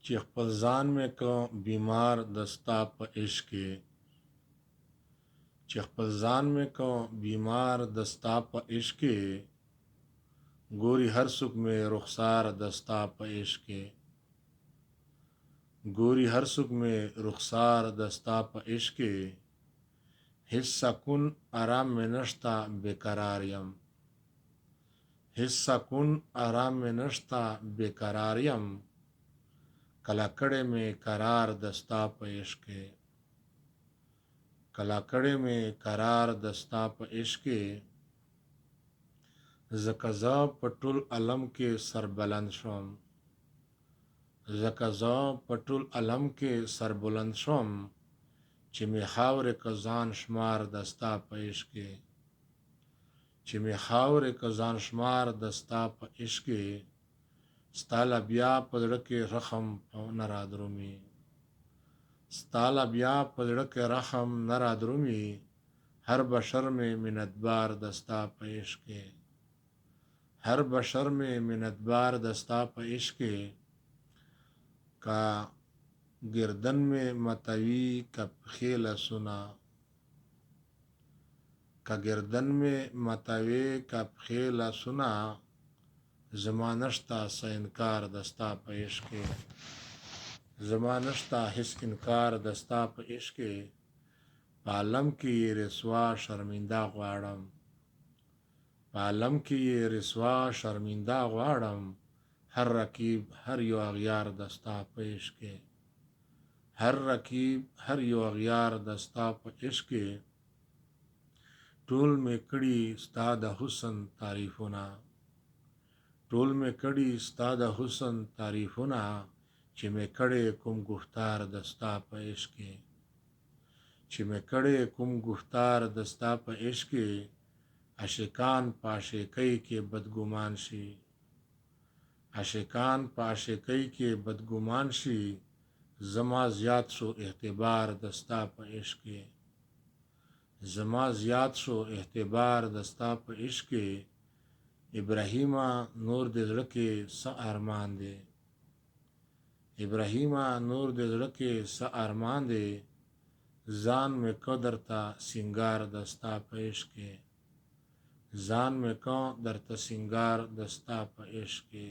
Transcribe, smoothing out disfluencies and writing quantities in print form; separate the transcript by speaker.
Speaker 1: چې خپل ځان مې که بیمار دستا په عشق کې، چې خپل ځان مې که بیمار دستا په عشق کې، ګوري هر څوک مې رخسار دستا په عشق کې، ګوري هر څوک مې رخسار دستا په عشق کې، هیڅ سکون آرام مې نشتا بیقرار یم، هیڅ سکون آرام مې نشتا بیقرار یم، کلا کړې مې قرار دستا په عشق کې، کلا کړې مې قرار دستا په عشق کې، ځکه زه په ټول عالم کې سربلند شوم، ځکه زه په ټول عالم کې سربلند شوم، چې مې خاورې که ځان شمار دستا په عشق کې، چې مې خاورې که ځان شمار دستا په عشق کې، ستا له بیا په زړه کې رحم نه رادرومي، ستا له بیا په زړه کې رحم نه رادرومي، هر بشر مې منتبار دستا په عشق کې، هر بشر مې منتبار دستا په عشق کې، کا گردن میں متوی کا پښې لاسونه، کا گردن میں متوی کا پښې لاسونه، زما نشتا څه انکار دستا په عشق کې، زما نشتا هیڅ انکار دستا په عشق کې، په عالم کې یې رسوا شرمنده غواړم، په عالم کې یې رسوا شرمنده غواړم، هر رقیب هر یو اغیار دستا په عشق کې، هر رقیب هر یو اغیار دستا په عشق کې، ټول مې کړي ستا د حسن تعریفونه، ټول مې کړي ستا د حسن تعریفونه، چې مې کړي کوم گفتار دستا په عشق کې، چې مې کړي کوم گفتار دستا په عشق کې، عاشقان په عاشقۍ کې بدګمان شي، عاشقان په عاشقۍ کې بدګمان شي، زما زیات شو اعتبار دستا په عشق کې، زما زیات شو اعتبار دستا په عشق کې، ابراهیمه نور دې زړه کې څه ارمان دی، ابراهیمه نور دې زړه کې څه ارمان دی، ځان مې که درته سینګار دستا په عشق کې، ځان مې که درته سینګار دستا په عشق کې.